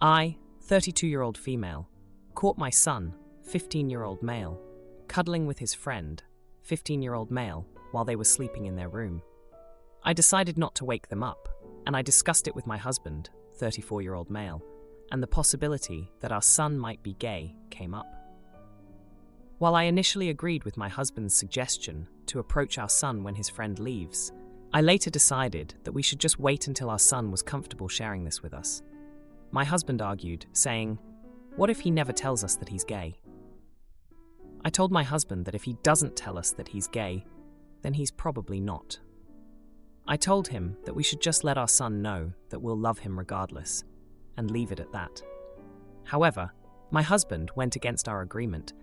I, 32-year-old female, caught my son, 15-year-old male, cuddling with his friend, 15-year-old male, while they were sleeping in their room. I decided not to wake them up, and I discussed it with my husband, 34-year-old male, and the possibility that our son might be gay came up. While I initially agreed with my husband's suggestion to approach our son when his friend leaves, I later decided that we should just wait until our son was comfortable sharing this with us. My husband argued, saying, "What if he never tells us that he's gay?" I told my husband that if he doesn't tell us that he's gay, then he's probably not. I told him that we should just let our son know that we'll love him regardless, and leave it at that. However, my husband went against our agreement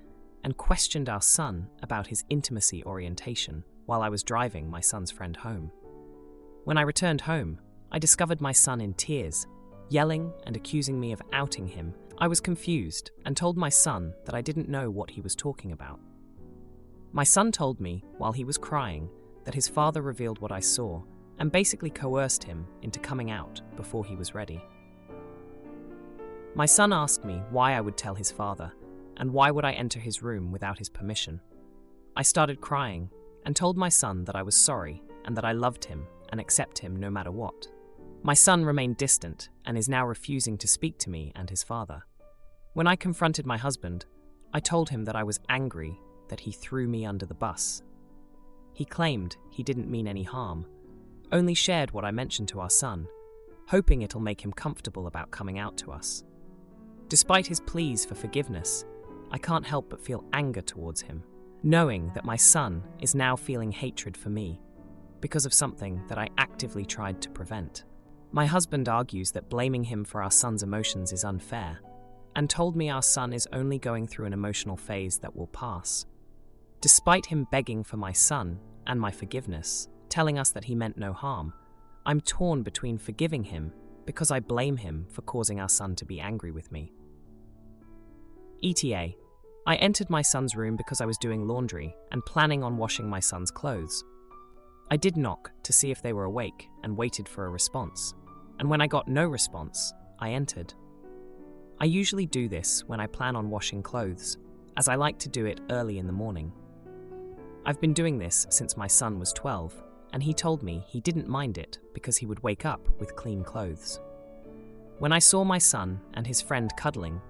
and questioned our son about his intimacy orientation while I was driving my son's friend home. When I returned home, I discovered my son in tears, yelling and accusing me of outing him. I was confused and told my son that I didn't know what he was talking about. My son told me, while he was crying, that his father revealed what I saw and basically coerced him into coming out before he was ready. My son asked me why I would tell his father, and why would I enter his room without his permission. I started crying and told my son that I was sorry and that I loved him and accept him no matter what. My son remained distant and is now refusing to speak to me and his father. When I confronted my husband, I told him that I was angry that he threw me under the bus. He claimed he didn't mean any harm, only shared what I mentioned to our son, hoping it'll make him comfortable about coming out to us. Despite his pleas for forgiveness, I can't help but feel anger towards him, knowing that my son is now feeling hatred for me because of something that I actively tried to prevent. My husband argues that blaming him for our son's emotions is unfair, and told me our son is only going through an emotional phase that will pass. Despite him begging for my son and my forgiveness, telling us that he meant no harm, I'm torn between forgiving him because I blame him for causing our son to be angry with me. ETA. I entered my son's room because I was doing laundry and planning on washing my son's clothes. I did knock to see if they were awake and waited for a response, and when I got no response, I entered. I usually do this when I plan on washing clothes, as I like to do it early in the morning. I've been doing this since my son was 12, and he told me he didn't mind it because he would wake up with clean clothes. When I saw my son and his friend cuddling,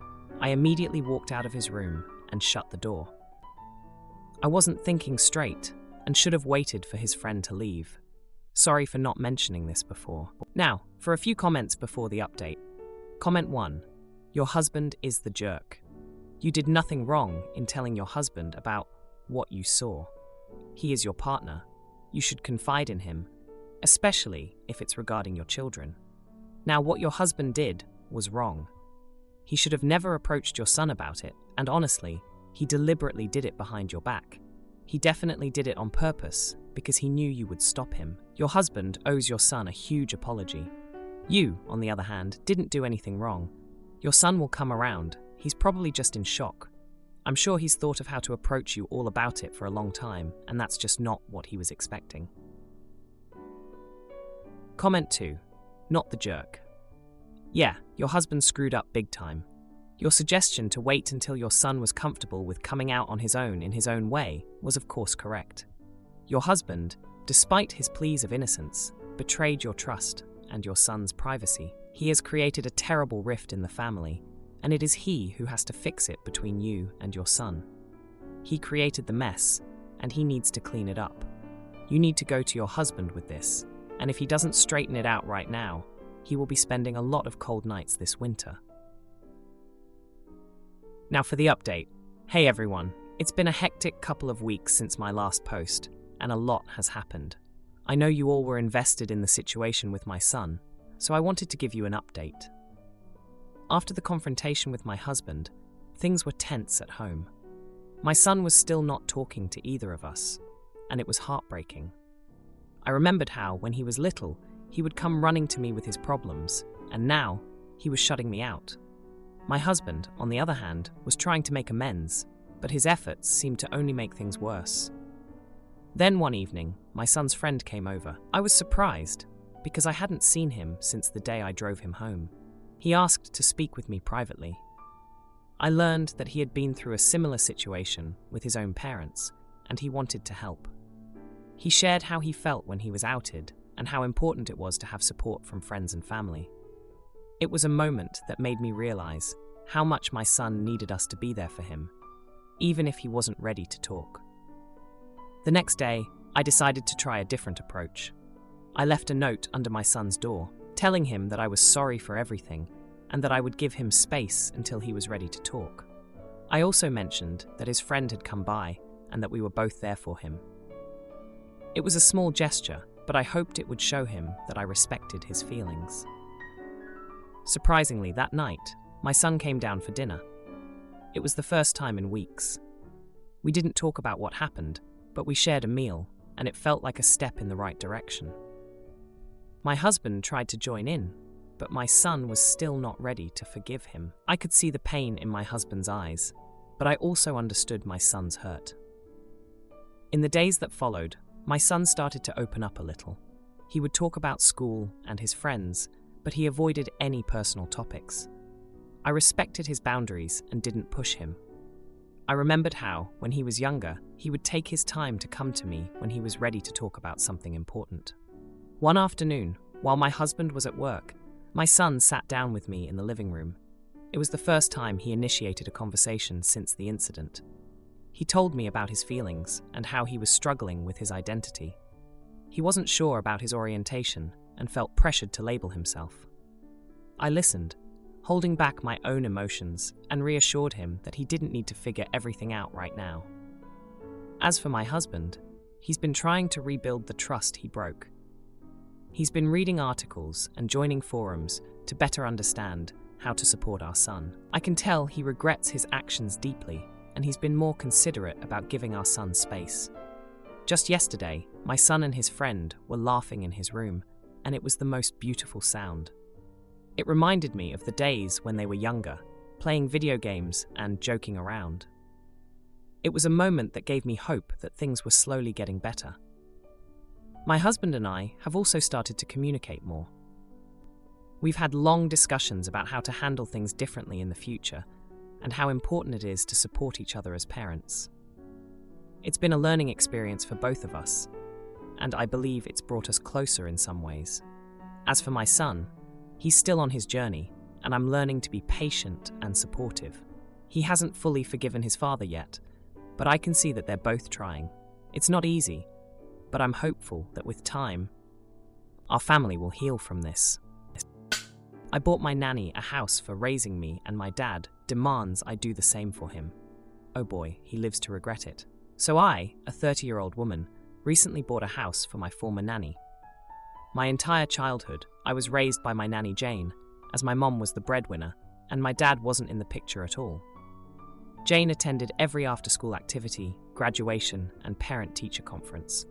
I immediately walked out of his room and shut the door. I wasn't thinking straight and should have waited for his friend to leave. Sorry for not mentioning this before. Now, for a few comments before the update. Comment 1. Your husband is the jerk. You did nothing wrong in telling your husband about what you saw. He is your partner. You should confide in him, especially if it's regarding your children. Now, what your husband did was wrong. He should have never approached your son about it, and honestly, he deliberately did it behind your back. He definitely did it on purpose because he knew you would stop him. Your husband owes your son a huge apology. You, on the other hand, didn't do anything wrong. Your son will come around. He's probably just in shock. I'm sure he's thought of how to approach you all about it for a long time, and that's just not what he was expecting. Comment 2. Not the jerk. Yeah, your husband screwed up big time. Your suggestion to wait until your son was comfortable with coming out on his own in his own way was of course correct. Your husband, despite his pleas of innocence, betrayed your trust and your son's privacy. He has created a terrible rift in the family, and it is he who has to fix it between you and your son. He created the mess, and he needs to clean it up. You need to go to your husband with this, and if he doesn't straighten it out right now, he will be spending a lot of cold nights this winter. Now for the update. Hey everyone, it's been a hectic couple of weeks since my last post, and a lot has happened. I know you all were invested in the situation with my son, so I wanted to give you an update. After the confrontation with my husband, things were tense at home. My son was still not talking to either of us, and it was heartbreaking. I remembered how, when he was little, he would come running to me with his problems, and now he was shutting me out. My husband, on the other hand, was trying to make amends, but his efforts seemed to only make things worse. Then one evening, my son's friend came over. I was surprised, because I hadn't seen him since the day I drove him home. He asked to speak with me privately. I learned that he had been through a similar situation with his own parents, and he wanted to help. He shared how he felt when he was outed and how important it was to have support from friends and family. It was a moment that made me realize how much my son needed us to be there for him, even if he wasn't ready to talk. The next day, I decided to try a different approach. I left a note under my son's door, telling him that I was sorry for everything and that I would give him space until he was ready to talk. I also mentioned that his friend had come by and that we were both there for him. It was a small gesture, but I hoped it would show him that I respected his feelings. Surprisingly, that night, my son came down for dinner. It was the first time in weeks. We didn't talk about what happened, but we shared a meal, and it felt like a step in the right direction. My husband tried to join in, but my son was still not ready to forgive him. I could see the pain in my husband's eyes, but I also understood my son's hurt. In the days that followed, my son started to open up a little. He would talk about school and his friends, but he avoided any personal topics. I respected his boundaries and didn't push him. I remembered how, when he was younger, he would take his time to come to me when he was ready to talk about something important. One afternoon, while my husband was at work, my son sat down with me in the living room. It was the first time he initiated a conversation since the incident. He told me about his feelings and how he was struggling with his identity. He wasn't sure about his orientation and felt pressured to label himself. I listened, holding back my own emotions, and reassured him that he didn't need to figure everything out right now. As for my husband, he's been trying to rebuild the trust he broke. He's been reading articles and joining forums to better understand how to support our son. I can tell he regrets his actions deeply, and he's been more considerate about giving our son space. Just yesterday, my son and his friend were laughing in his room, and it was the most beautiful sound. It reminded me of the days when they were younger, playing video games and joking around. It was a moment that gave me hope that things were slowly getting better. My husband and I have also started to communicate more. We've had long discussions about how to handle things differently in the future and how important it is to support each other as parents. It's been a learning experience for both of us, and I believe it's brought us closer in some ways. As for my son, he's still on his journey, and I'm learning to be patient and supportive. He hasn't fully forgiven his father yet, but I can see that they're both trying. It's not easy, but I'm hopeful that with time, our family will heal from this. I bought my nanny a house for raising me, and my dad demands I do the same for him. Oh boy, he lives to regret it. So I, a 30-year-old woman, recently bought a house for my former nanny. My entire childhood, I was raised by my nanny Jane, as my mom was the breadwinner, and my dad wasn't in the picture at all. Jane attended every after-school activity, graduation, and parent-teacher conference.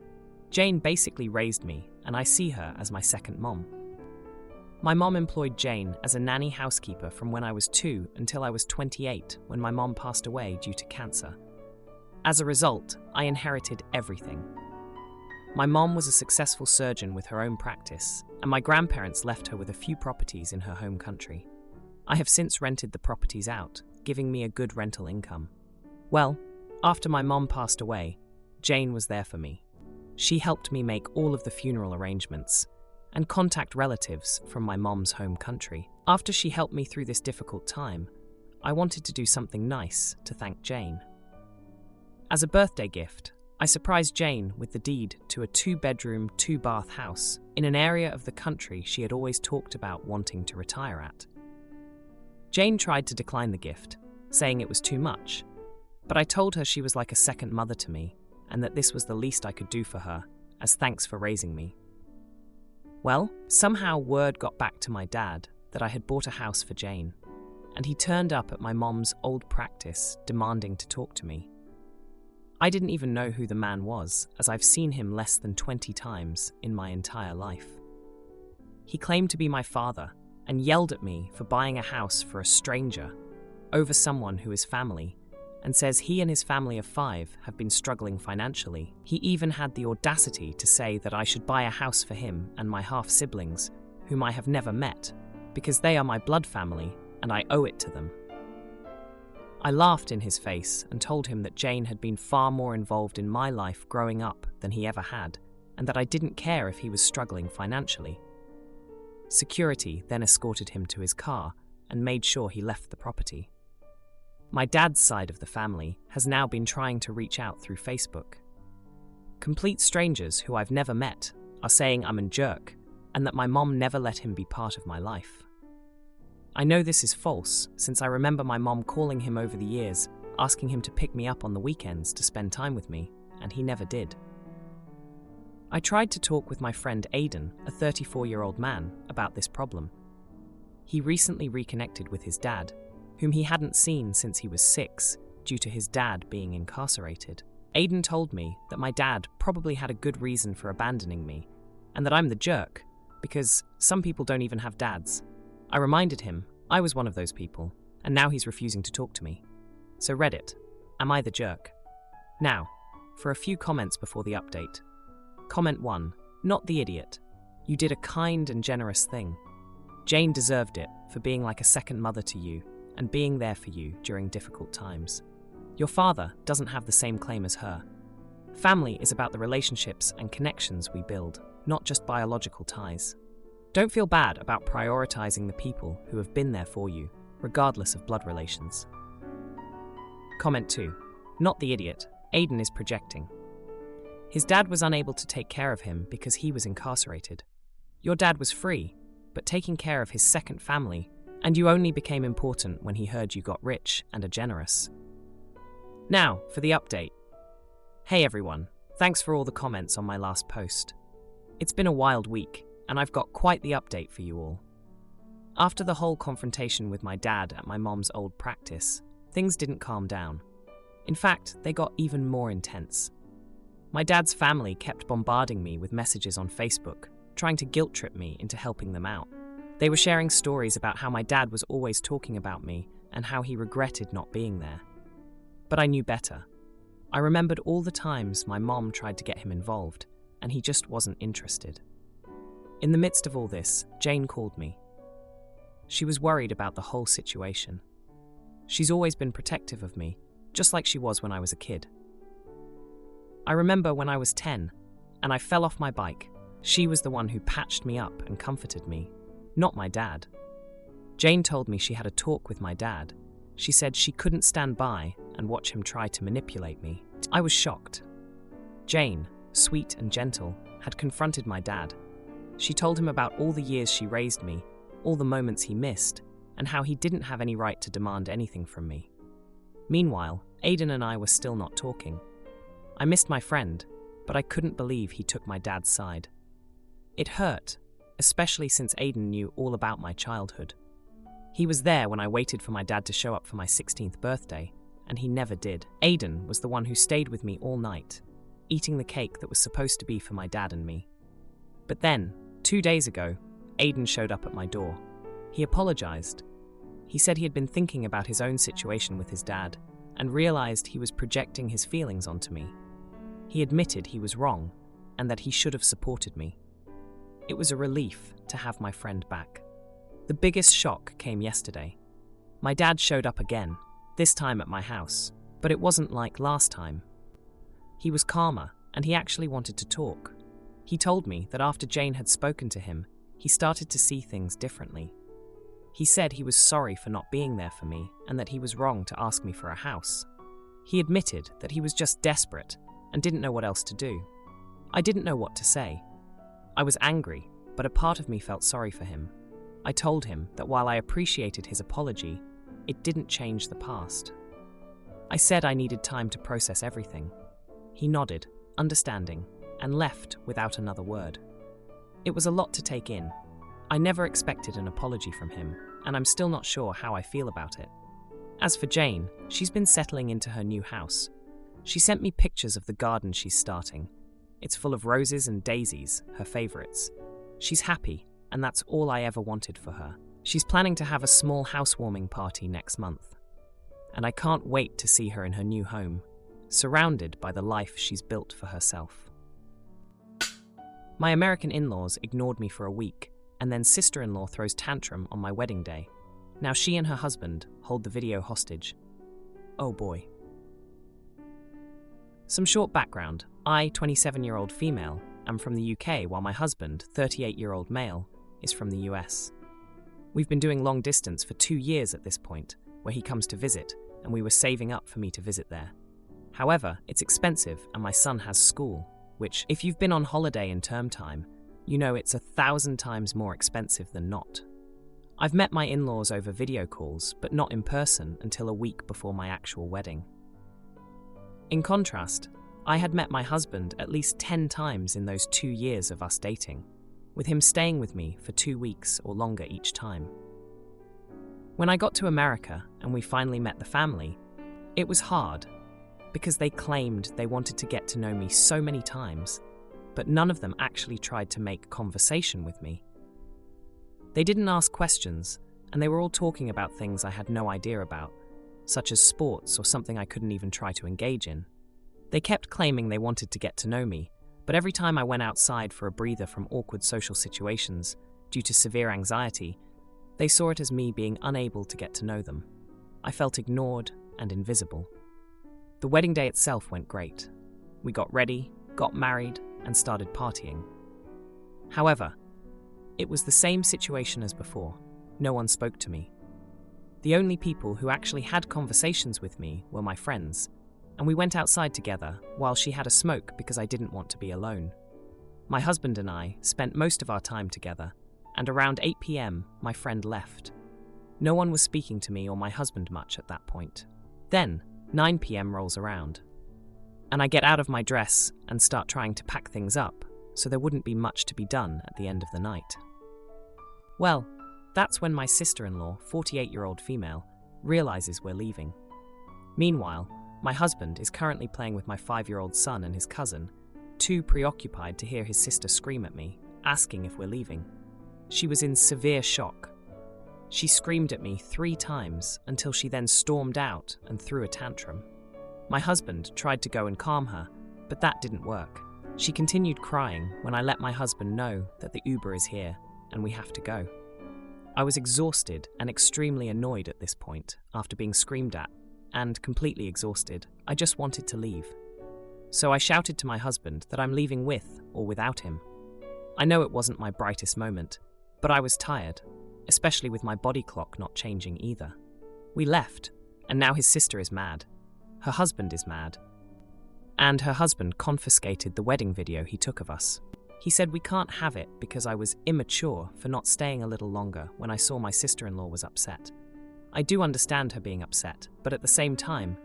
Jane basically raised me, and I see her as my second mom. My mom employed Jane as a nanny housekeeper from when I was 2 until I was 28, when my mom passed away due to cancer. As a result, I inherited everything. My mom was a successful surgeon with her own practice, and my grandparents left her with a few properties in her home country. I have since rented the properties out, giving me a good rental income. Well, after my mom passed away, Jane was there for me. She helped me make all of the funeral arrangements and contact relatives from my mom's home country. After she helped me through this difficult time, I wanted to do something nice to thank Jane. As a birthday gift, I surprised Jane with the deed to a 2-bedroom, 2-bath house in an area of the country she had always talked about wanting to retire at. Jane tried to decline the gift, saying it was too much, but I told her she was like a second mother to me and that this was the least I could do for her as thanks for raising me. Well, somehow word got back to my dad that I had bought a house for Jane, and he turned up at my mom's old practice demanding to talk to me. I didn't even know who the man was, as I've seen him less than 20 times in my entire life. He claimed to be my father and yelled at me for buying a house for a stranger over someone who is family, and says he and his family of 5 have been struggling financially. He even had the audacity to say that I should buy a house for him and my half-siblings, whom I have never met, because they are my blood family and I owe it to them. I laughed in his face and told him that Jane had been far more involved in my life growing up than he ever had, and that I didn't care if he was struggling financially. Security then escorted him to his car and made sure he left the property. My dad's side of the family has now been trying to reach out through Facebook. Complete strangers who I've never met are saying I'm a jerk and that my mom never let him be part of my life. I know this is false, since I remember my mom calling him over the years, asking him to pick me up on the weekends to spend time with me, and he never did. I tried to talk with my friend Aidan, a 34-year-old man, about this problem. He recently reconnected with his dad, whom he hadn't seen since he was 6, due to his dad being incarcerated. Aidan told me that my dad probably had a good reason for abandoning me, and that I'm the jerk, because some people don't even have dads. I reminded him I was one of those people, and now he's refusing to talk to me. So Reddit, am I the jerk? Now, for a few comments before the update. Comment 1, not the idiot. You did a kind and generous thing. Jane deserved it for being like a second mother to you and being there for you during difficult times. Your father doesn't have the same claim as her. Family is about the relationships and connections we build, not just biological ties. Don't feel bad about prioritizing the people who have been there for you, regardless of blood relations. Comment 2, not the idiot. Aidan is projecting. His dad was unable to take care of him because he was incarcerated. Your dad was free, but taking care of his second family, and you only became important when he heard you got rich and are generous. Now, for the update. Hey everyone, thanks for all the comments on my last post. It's been a wild week, and I've got quite the update for you all. After the whole confrontation with my dad at my mom's old practice, things didn't calm down. In fact, they got even more intense. My dad's family kept bombarding me with messages on Facebook, trying to guilt-trip me into helping them out. They were sharing stories about how my dad was always talking about me and how he regretted not being there. But I knew better. I remembered all the times my mom tried to get him involved, and he just wasn't interested. In the midst of all this, Jane called me. She was worried about the whole situation. She's always been protective of me, just like she was when I was a kid. I remember when I was 10, and I fell off my bike. She was the one who patched me up and comforted me, not my dad. Jane told me she had a talk with my dad. She said she couldn't stand by and watch him try to manipulate me. I was shocked. Jane, sweet and gentle, had confronted my dad. She told him about all the years she raised me, all the moments he missed, and how he didn't have any right to demand anything from me. Meanwhile, Aidan and I were still not talking. I missed my friend, but I couldn't believe he took my dad's side. It hurt, especially since Aidan knew all about my childhood. He was there when I waited for my dad to show up for my 16th birthday, and he never did. Aidan was the one who stayed with me all night, eating the cake that was supposed to be for my dad and me. But then, 2 days ago, Aidan showed up at my door. He apologized. He said he had been thinking about his own situation with his dad and realized he was projecting his feelings onto me. He admitted he was wrong and that he should have supported me. It was a relief to have my friend back. The biggest shock came yesterday. My dad showed up again, this time at my house, but it wasn't like last time. He was calmer and he actually wanted to talk. He told me that after Jane had spoken to him, he started to see things differently. He said he was sorry for not being there for me and that he was wrong to ask me for a house. He admitted that he was just desperate and didn't know what else to do. I didn't know what to say. I was angry, but a part of me felt sorry for him. I told him that while I appreciated his apology, it didn't change the past. I said I needed time to process everything. He nodded, understanding, and left without another word. It was a lot to take in. I never expected an apology from him, and I'm still not sure how I feel about it. As for Jane, she's been settling into her new house. She sent me pictures of the garden she's starting. It's full of roses and daisies, her favorites. She's happy, and that's all I ever wanted for her. She's planning to have a small housewarming party next month. And I can't wait to see her in her new home, surrounded by the life she's built for herself. My American in-laws ignored me for a week and then sister-in-law throws tantrum on my wedding day. Now she and her husband hold the video hostage. Oh boy. Some short background. I, 27-year-old female, am from the UK, while my husband, 38-year-old male, is from the US. We've been doing long distance for 2 years at this point, where he comes to visit, and we were saving up for me to visit there. However, it's expensive and my son has school, which, if you've been on holiday in term time, you know it's 1,000 times more expensive than not. I've met my in-laws over video calls, but not in person until a week before my actual wedding. In contrast, I had met my husband at least 10 times in those 2 years of us dating, with him staying with me for 2 weeks or longer each time. When I got to America and we finally met the family, it was hard, because they claimed they wanted to get to know me so many times, but none of them actually tried to make conversation with me. They didn't ask questions, and they were all talking about things I had no idea about, such as sports or something I couldn't even try to engage in. They kept claiming they wanted to get to know me, but every time I went outside for a breather from awkward social situations due to severe anxiety, they saw it as me being unable to get to know them. I felt ignored and invisible. The wedding day itself went great. We got ready, got married, and started partying. However, it was the same situation as before. No one spoke to me. The only people who actually had conversations with me were my friends, and we went outside together while she had a smoke because I didn't want to be alone. My husband and I spent most of our time together, and around 8 p.m. my friend left. No one was speaking to me or my husband much at that point. Then, 9 p.m. rolls around, and I get out of my dress and start trying to pack things up, so there wouldn't be much to be done at the end of the night. Well, that's when my sister-in-law, 48-year-old female, realizes we're leaving. Meanwhile, my husband is currently playing with my 5-year-old son and his cousin, too preoccupied to hear his sister scream at me, asking if we're leaving. She was in severe shock. She screamed at me 3 times until she then stormed out and threw a tantrum. My husband tried to go and calm her, but that didn't work. She continued crying when I let my husband know that the Uber is here and we have to go. I was exhausted and extremely annoyed at this point after being screamed at, and completely exhausted. I just wanted to leave. So I shouted to my husband that I'm leaving with or without him. I know it wasn't my brightest moment, but I was tired, especially with my body clock not changing either. We left, and now his sister is mad. Her husband is mad. And her husband confiscated the wedding video he took of us. He said we can't have it because I was immature for not staying a little longer when I saw my sister-in-law was upset. I do understand her being upset, but at the same time,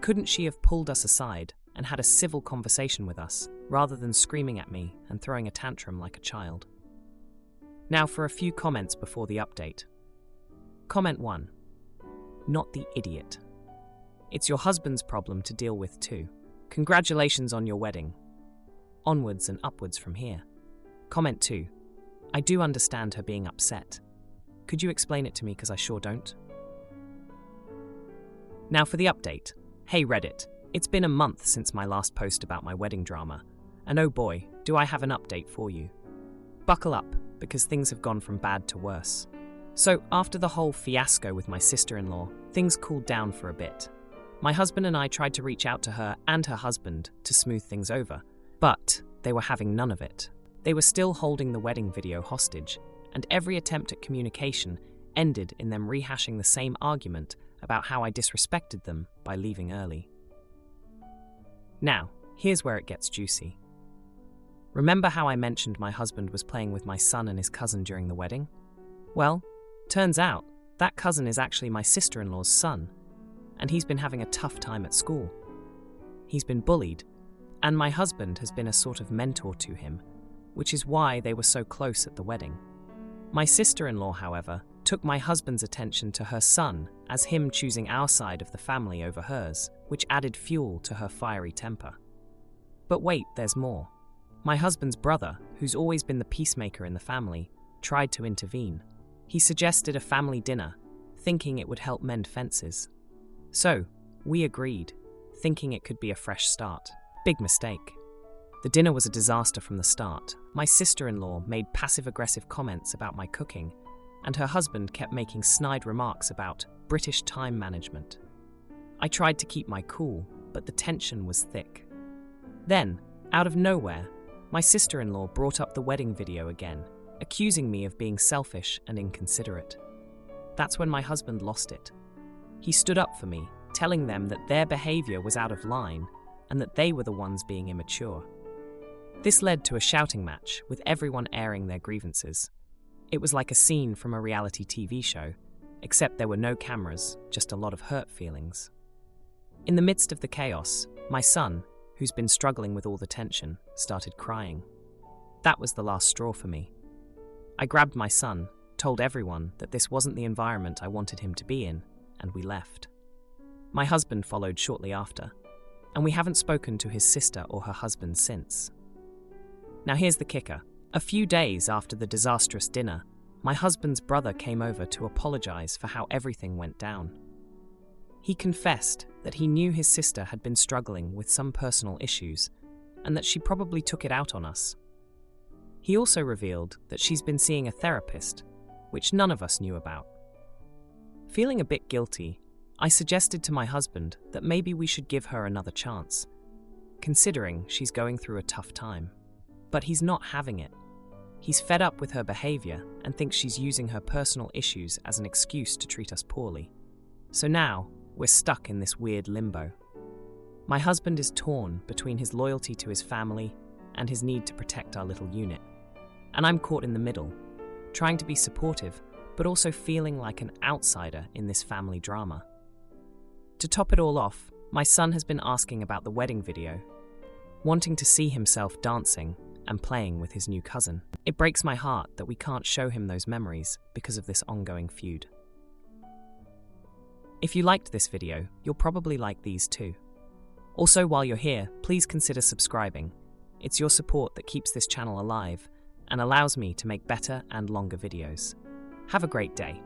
couldn't she have pulled us aside and had a civil conversation with us, rather than screaming at me and throwing a tantrum like a child? Now for a few comments before the update. Comment 1. Not the idiot. It's your husband's problem to deal with too. Congratulations on your wedding. Onwards and upwards from here. Comment 2. I do understand her being upset. Could you explain it to me, because I sure don't? Now for the update. Hey Reddit, it's been a month since my last post about my wedding drama, and oh boy, do I have an update for you. Buckle up, because things have gone from bad to worse. So after the whole fiasco with my sister-in-law, things cooled down for a bit. My husband and I tried to reach out to her and her husband to smooth things over, but they were having none of it. They were still holding the wedding video hostage, and every attempt at communication ended in them rehashing the same argument about how I disrespected them by leaving early. Now, here's where it gets juicy. Remember how I mentioned my husband was playing with my son and his cousin during the wedding? Well, turns out that cousin is actually my sister-in-law's son, and he's been having a tough time at school. He's been bullied, and my husband has been a sort of mentor to him, which is why they were so close at the wedding. My sister-in-law, however, took my husband's attention to her son as him choosing our side of the family over hers, which added fuel to her fiery temper. But wait, there's more. My husband's brother, who's always been the peacemaker in the family, tried to intervene. He suggested a family dinner, thinking it would help mend fences. So, we agreed, thinking it could be a fresh start. Big mistake. The dinner was a disaster from the start. My sister-in-law made passive-aggressive comments about my cooking, and her husband kept making snide remarks about British time management. I tried to keep my cool, but the tension was thick. Then, out of nowhere, my sister-in-law brought up the wedding video again, accusing me of being selfish and inconsiderate. That's when my husband lost it. He stood up for me, telling them that their behavior was out of line and that they were the ones being immature. This led to a shouting match, with everyone airing their grievances. It was like a scene from a reality TV show, except there were no cameras, just a lot of hurt feelings. In the midst of the chaos, my son, who's been struggling with all the tension, started crying. That was the last straw for me. I grabbed my son, told everyone that this wasn't the environment I wanted him to be in, and we left. My husband followed shortly after, and we haven't spoken to his sister or her husband since. Now here's the kicker. A few days after the disastrous dinner, my husband's brother came over to apologize for how everything went down. He confessed that he knew his sister had been struggling with some personal issues and that she probably took it out on us. He also revealed that she's been seeing a therapist, which none of us knew about. Feeling a bit guilty, I suggested to my husband that maybe we should give her another chance, considering she's going through a tough time. But he's not having it. He's fed up with her behavior and thinks she's using her personal issues as an excuse to treat us poorly. So now, we're stuck in this weird limbo. My husband is torn between his loyalty to his family and his need to protect our little unit. And I'm caught in the middle, trying to be supportive, but also feeling like an outsider in this family drama. To top it all off, my son has been asking about the wedding video, wanting to see himself dancing and playing with his new cousin. It breaks my heart that we can't show him those memories because of this ongoing feud. If you liked this video, you'll probably like these too. Also, while you're here, please consider subscribing. It's your support that keeps this channel alive and allows me to make better and longer videos. Have a great day.